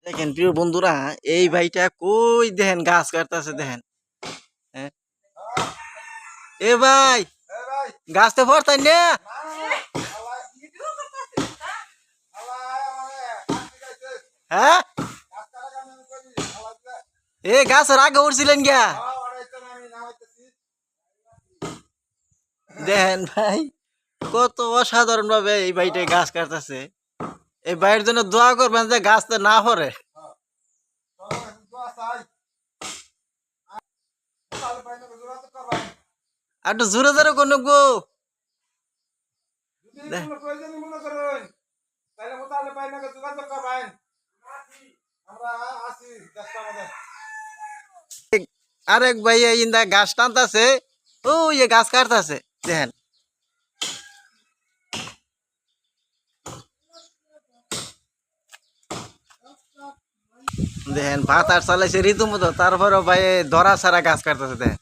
দেখেন প্রিয় বন্ধুরা, এই ভাইটা কই দেখেন গাছ কাটতেছে দেখেন। হ্যাঁ? এ ভাই, গাছ তো ভরতাই না। হ্যাঁ, এ গাছের আগে উঠছিলেন গিয়া। দেখেন ভাই, কত অসাধারণ ভাবে এই ভাইটা গাছ কাটতেছে। এই ভাইয়ের জন্য দোয়া করবেন যে গাছটা না ভরে। আর একটু জোরে জোরে কোন গো। আরেক ভাই ইন্দা গাছ টানতাছে, ও ইয়ে গাছ কাটতাছে দেখেন। দেখেন ভাত আর চালাইছে রীতিমতো, তারপরেও ভাই ধরা ছাড়া গাছ কাটতেছে দেখেন।